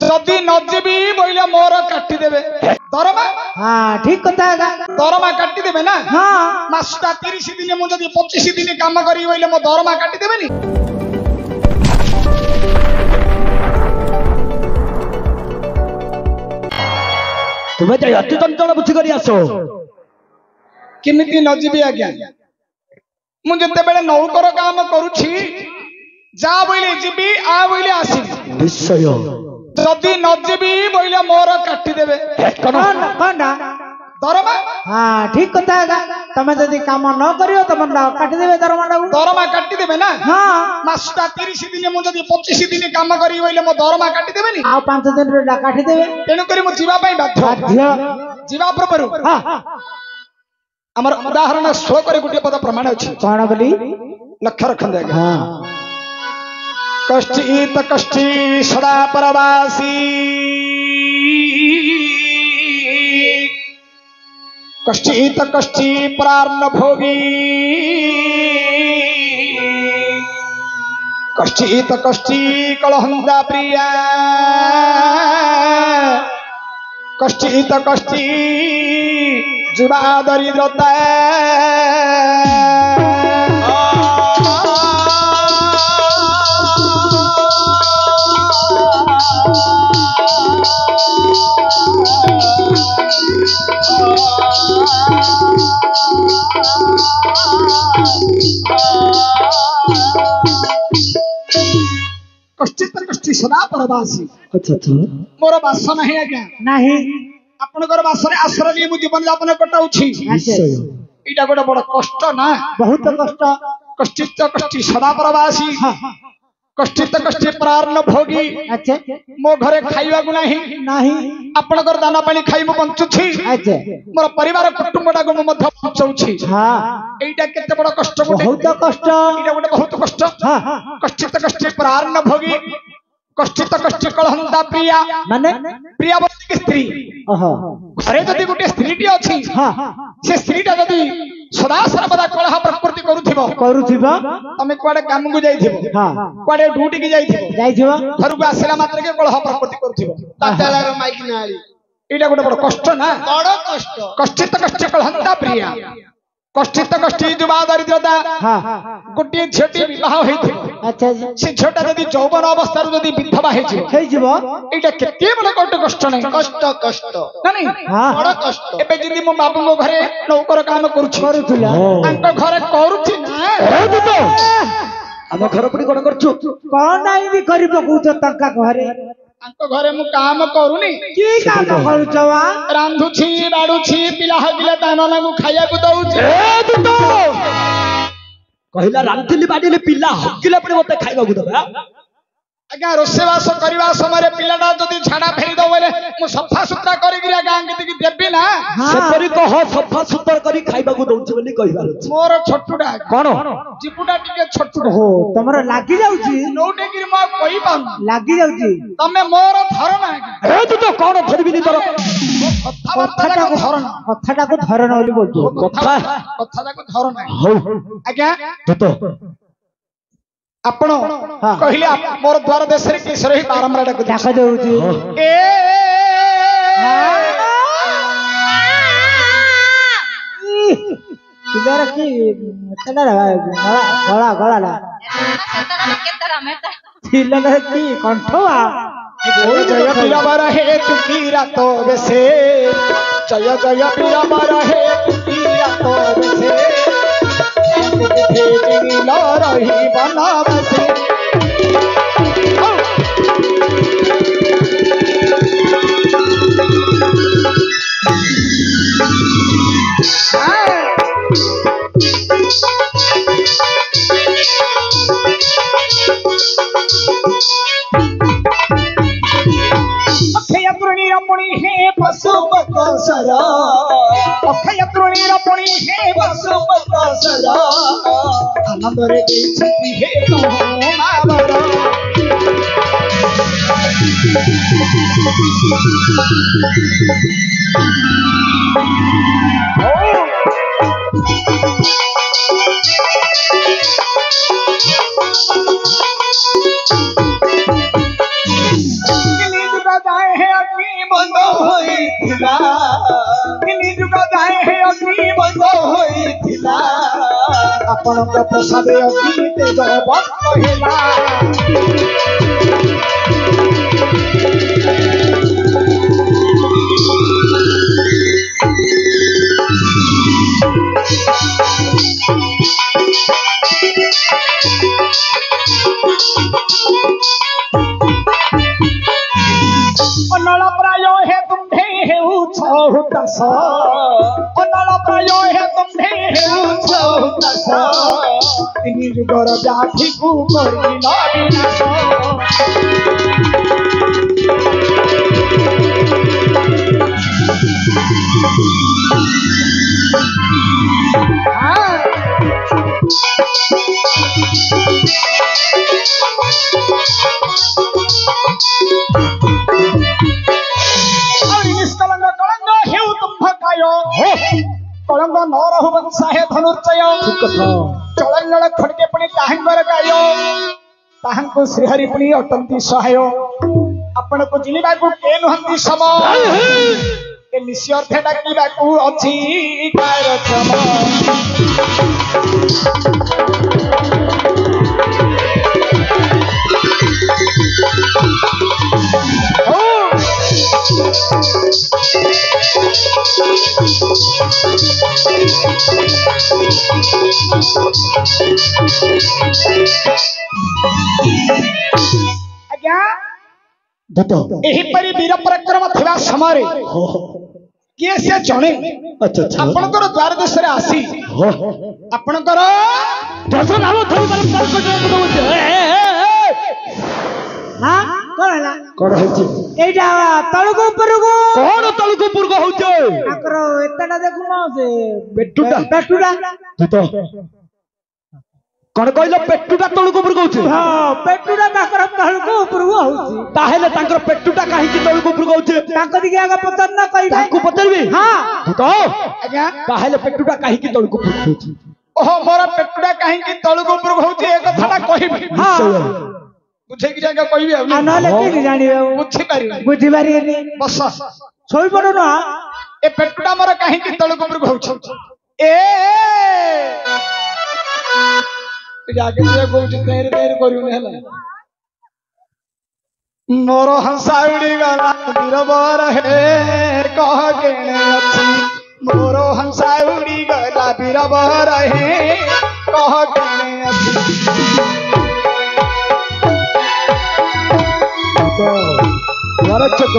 जदि नजीबी बोले मोर काटी देबे दरमा। हाँ ठीक कथा है दरमा काटी देबे ना। हाँ मासटा 30 दिन मु जदि 25 दिन काम करी बोले मो दरमा काटी देबेनी। तुम्हें जाई अति चंचल बुझी करी आसो किमिति नजीबी आज्ञा मु जते बेले नौकर काम करूछि जा बोले जीबी आ बोले आसी निश्चय जदि नजीबी बोले मोर काटी देबे कौन दरमा। हाँ ठीक कथा है तमें जदि काम न करियो तम काटी देबे दरमा काटी देबे ना। हाँ मासटा 30 दिन मु जदि 25 दिन काम करी बोले मो दरमा काटी देबेनी। आ 5 दिन रे काटी देबे तेनु करी मु जीवा पई बाध्य जीवा प्रपरु। हमर उदाहरण स्व करे गुटे पद प्रमाण अछि कौन बोली लक्ष्य रखंदे। हाँ कष्टित कष्टी सदा परवासी कष्टित कष्टी प्रार्ण भोगी कष्टित कष्टी कलहंदा प्रिया कष्टित कष्टी जुड़ा दरिद्रता कष्टित कष्टी सदा परवासी। अच्छा अच्छा मोर बास नहीं आज्ञा नहीं आपनकर बासरे आश्रय नहीं मु जीवन यापन कटाउछि। निश्चय इटा गोटे बड़ कष्ट ना। बहुत कष्ट कष्टित कष्टी सदा परवासी कष्टित कष्टी प्रार्ण भोगी। अच्छा मो घरे खाइबा को नाही नहीं आपनकर दाना पानी खाइ मु बंचुछि। अच्छा मोर परिवार कुटुंबटा को मु मध्य बंचौछि। हाँ एटा केते बड़ कष्ट गोटे बहुत कष्ट इटा गोटे बहुत कष्ट। हाँ कष्टित कष्टी प्रार्ण भोगी कष्टित कष्टी कलहंता प्रिया माने प्रिया बोली की स्त्री ओहो घरे जदि गोटे स्त्रीटी अछि हाँ से स्त्रीटा जदि सदा सर्वदा कलह प्रकृति करूथिबो तमे कुआडे काम को जाइथिबो हाँ कुआडे ड्यूटी की जाइथिबो घर को आसिला मात्र के कलह प्रकृति करूथिबो तातालार माइक नाली एटा गोटे बड़ कष्ट ना। बड़ कष्ट कष्टित कष्टी कलहंता प्रिया कष्टित कष्टी जुबा दरिद्रता। हाँ गोटे झियोटी विवाह होइथिबो अच्छा से झियोटा जदि यौवन अवस्था जदि विधवा हेजिबो एटा केते बड़ गोटे कष्ट नै कष्ट कष्ट ना नहीं हाँ बड़ कष्ट। एबे जदि मो बाबू मो घरे नौकर काम करूथिला तांको घरे करूछि ना हम घर पड़ी कोन करछु कौन आई भी करी पकौछ तंका घरे तांको घरे मु काम करूनी की काम करूछवा रांधुछि बाडुछि पिला हगिले तानना को खाया को दउछि। कहला रांधिली बाडीले पिला हगिला पड़े मते खाइबा को दबा। आज्ञा रोसेवास करवा समय पिलाटा जदि झाड़ा फेरी दो बोले मु सफा सुतरा करी गिरा गां के देबी ना सेपरी कह सफा सुतर करी खाइबा को दउछ बोली कहिबार अछि। मोर छोटुडा कोन जीपुटा टिके छोटुडा हो तमरा लागी जाउची नौटे गिर म कहि पाउ लागी जाउची तमे मोर धरना ए तू तो कोन धरबिनी तोर कथाटा को धरना कथाटा को धरना बोली बोलतो कथाटा को धरना हो आज्ञा तो आपण कहले मोर द्वार देश रे केसर ही बारंबार डाक डाका जाउची ए इधर की तडरा गला गला ला इधर की कंठवा जय प्रिया बारा है तू की रातो बेसे जय जय प्रिया बारा है तू की रातो बेसे भेजनी ला रही बनावसे अक्षय तृणीर पुणी हे पशुपत सरा अक्षय तृणीर पुणी हे पशुपत सरा आनंद रे छति हे मावरा ହୋଇଥିଲା ତିନି ଯୁଗ ଯାଏ ହେ ଅଗ୍ନି ବନ୍ଦ ହୋଇଥିଲା ଆପଣଙ୍କ ପ୍ରସାଦେ ଅଗ୍ନି ତେଜ ବନ୍ଦ ହେଲା ଅନଳ ପ୍ରାୟ ହେ ତୁମ୍ଭେ ହେଉଛ ହୁତାଶ ଅନଳ ପ୍ରାୟ ହେ ତୁମ୍ଭେ ହେଉଛ ହୁତାଶ ତିନି ଯୁଗର ବ୍ୟାଧିକୁ କରିଲ ବିନାଶ ନିଷ୍କଳଙ୍କ କଳଙ୍କ ହେଉ ତୁମ୍ଭ କାୟ କଳଙ୍କ ନ ରହୁ ବଂଶାହେ ଧନୁର୍ଜୟ ଚଳନଳ ଖଡକେ ପୁଣି ତାହାଙ୍କର ଗାୟ ତାହାଙ୍କୁ ଶ୍ରୀହରି ପୁଣି ଅଟନ୍ତି ସହାୟ ଆପଣଙ୍କୁ ଚିହ୍ନିବାକୁ କେ ନୁହନ୍ତି ସମ ଏ ନିଶ୍ଚର୍ଥେ ଡାକିବାକୁ ଅଛି କାର୍ଯ୍ୟକ୍ରମ ଆଜ୍ଞା ଏହିପରି ବୀର ପରାକ୍ରମ ଥିବା ସମୟରେ କିଏ ସେ ଜଣେ ଆପଣଙ୍କର ଦ୍ୱାର ଦେଶରେ ଆସି ଆପଣଙ୍କର କଣ ହେଇଛି ଏଇଟା ତଳକୁ ଉପରକୁ କଣ ତଳକୁ ପୂର୍ବ ହଉଛ ତାଙ୍କର ଏତେଟା ଦେଖୁନ ସେ ପେଟୁଟା ପେଟୁଟା କଣ କହିଲ ପେଟୁଟା ତଳକୁ ଉପରକୁ ହଉଛି ହଁ ପେଟୁଟା ତାଙ୍କର ତଳକୁ ଉପରକୁ ହଉଛି ତାହେଲେ ତାଙ୍କର ପେଟୁଟା କାହିଁକି ତଳକୁ ଉପରକୁ ହଉଛି ତାଙ୍କ ଦିକେ ଆଗ ପଚାର ନ କହିବେ ତାଙ୍କୁ ପଚାରିବି ହଁ ଆଜ୍ଞା ତାହେଲେ ପେଟୁଟା କାହିଁକି ତଳକୁ ଉପରକୁ ହଉଛି ଓହୋ ମୋର ପେଟୁଟା କାହିଁକି ତଳକୁ ଉପରକୁ ହଉଛି ଏ କଥାଟା କହିବି ବୁଝେଇକି ଆଜ୍ଞା କହିବି ଆଉ ନହେଲେ କେମିତି ଜାଣିବେ ବୁଝିପାରିବି ବୁଝିପାରିବେନି ବସ ଶୋଇପଡୁନ ଏ ପେଟୁଟା ମୋର କାହିଁକି ତଳକୁ ଉପରକୁ ହଉଛି ଆଗେ କହୁଛି ତେରେ ତେରେ କରିବୁନି ହେଲା ମୋର ହଂସା ଉଡ଼ିଗଲା ବୀରବର ହେ କହ କେଣେ ଅଛି ମୋର ହଂସା ଉଡ଼ିଗଲା ବୀରବର ହେ କହ କେଣେ ଅଛି ଚକ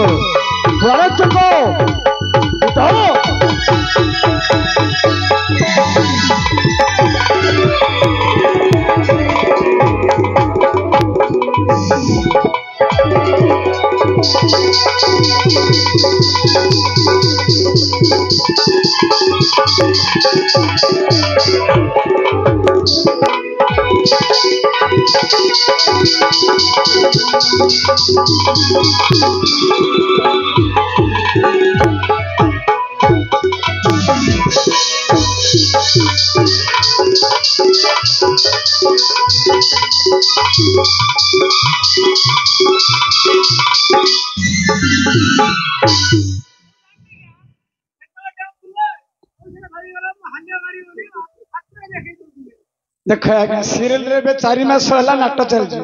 देख आज्ञा सीरियल रे 4 मास होला नाटक चलछि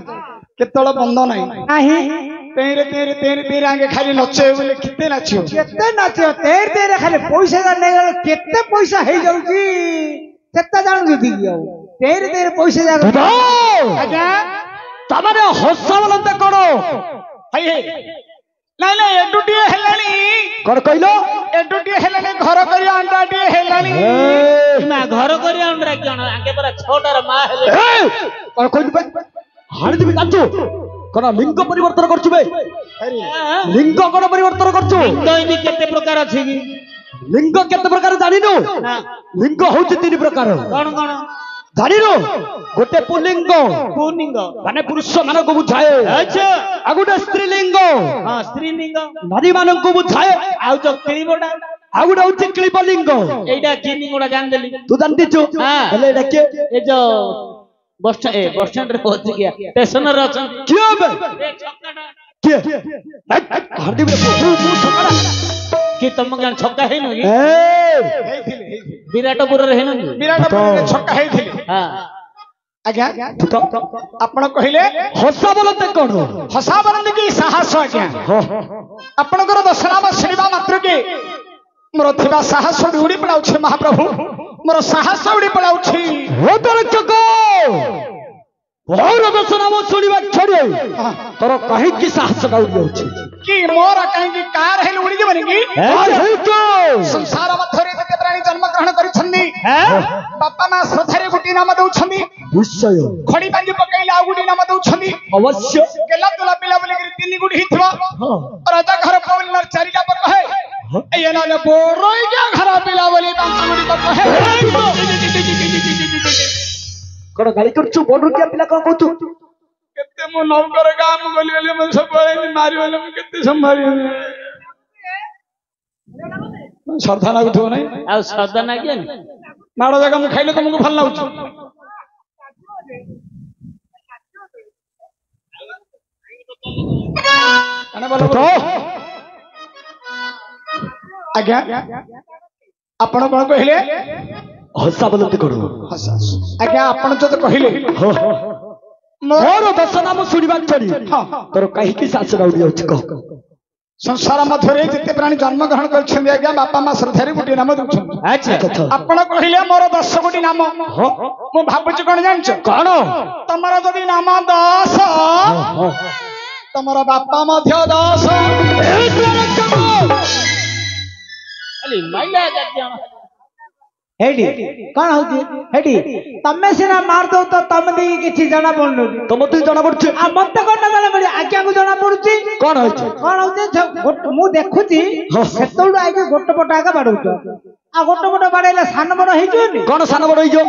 केतळ बंद नाही नाही तेरे तेरे तेरे तेरे आगे खाली नचे बोले किते नाचियो केते नाचियो तेरे तेरे खाली पैसा नै गलो केते पैसा हे जाउची केते जान जदी गियो तेरे तेरे पैसा जा आज्ञा तमारे हसावलंते कोन हाय हे नाही नाही एडुटी हेलानी कोन कहिलो एडुटी हेलानी घर करी अंडाटी हेलानी ना घर करी अंडा कोन आगे पर छोटार मा हेले कोन कहिलो हाणी दिबी काचो कोन लिंग परिवर्तन करछु बे लिंग कोन परिवर्तन करछु लिंग केते प्रकार अछि कि लिंग केते प्रकार जानिनु लिंग होछि 3 प्रकार कोन कोन जानिनु गोटे पुल्लिंग पुल्लिंग माने पुरुष मानक को बुझाए अच्छा आ गोटे स्त्रीलिंग हां स्त्रीलिंग नारी मानक को बुझाए आउ जो क्लिबोडा आ गोटे होछि क्लिबलिंग एटा किलिंगोडा जान देली तू जानती छु हेले एटा के ए जो बस स्टैंड रे होछि गया स्टेशन रे अछन क्यों बे ए छक्काटा के हरदी बे तू छक्काटा कि तुम क्या छक्का है नु ए विराटपुर रे है नु विराटपुर छक्का ହେଇଥିଲେ हां आज्ञा तू तो आपण कहिले हसा बोलते कौन हसा बरंद की साहस आज्ञा आपणकर दशनाम शुणिबा मात्र के मोर थिबा साहस उड़ी पड़ाउछे महाप्रभु मोर साहस उड़ी पड़ाउछी हो तलचक और दशनाम सुनिबा छोड़ी तोर कहीं की साहस गाउडी होछि कि मोर कहीं की कार हेल उड़ी जबनी की संसार मथरे ते प्राणी जन्म ग्रहण करिछन्नी बापा मां श्रद्धारे गुटी नाम दउछन्नी निश्चय खड़ी बांधी पकैला आ गुटी नाम दउछन्नी अवश्य केला तुला पिला बोली कि तीन गुटी हिथवा राजा घर पवनर चारिटा पर कहे ए नाले बोरोई क्या घर पिला बोली पांच गुटी पर कहे कण गाली करछु बोडर के पिला कोन कहतु केते मो नौकर काम गली गली में सब बळे मारी वाले में केते संभारी श्रद्धा लागुथो नै आ श्रद्धा ना के माड़ो जगह में खाइले तुमको भल लाउछ अने बोलो तो आज्ञा आपण कोन कहिले हसा बोलते करो आज्ञा आपण जो कहिले मोर दशनाम सुनिबा छोड़ी तोर कहीं की साहस गाउडी होछि कह संसार मथरे जिते प्राणी जन्म ग्रहण करछन आज्ञा बापा मां श्रद्धारे गुटी नाम दउछन अच्छा आपण कहिले मोर 10 गुटी नाम मो भाबुची कोन जानछ कौन तमरा जदी नाम 10 तमरा बापा मध्य 10 अली माइला जाती हेडी कौन होती हेडी तमे सिना मार दो तो तम दी किछि जाना पड़नु तो मते जाना पड़छ आ मते कोन जाना पड़ी आज्ञा को जाना पड़ुची कौन होछि कौन होती मु देखुची सेतुड आगे गोट पट आगे बाडउछ आ गोट पट बाडैला सान बड़ हेइ जोनी कौन सान बड़ होइजो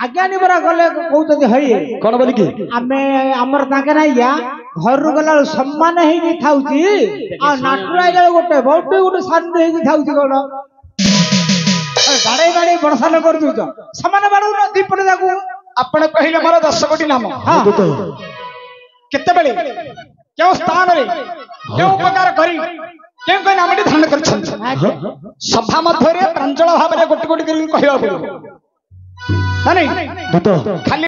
आज्ञा नि बरा गले कहउतदी हई कौन बोली की आमे हमर ताके नाइया घर रु गला सम्मान हेइ नि थाउची आ नाटुरा गले गोटे बहुटी गोटे सान हेइ नि थाउची कोन गाड़े गाड़े बड़साल कर दूच समान बाड़ू न दीपट जाकू आपण कहिले मोर 10 कोटी नाम हां केते बेले केउ स्थान रे केउ प्रकार करी केउ कोइ नामटी धारण करछन सभा मध्यरे प्रांजल भाबरे गोटी गोटी करी कहबा पड़ो नहीं खाली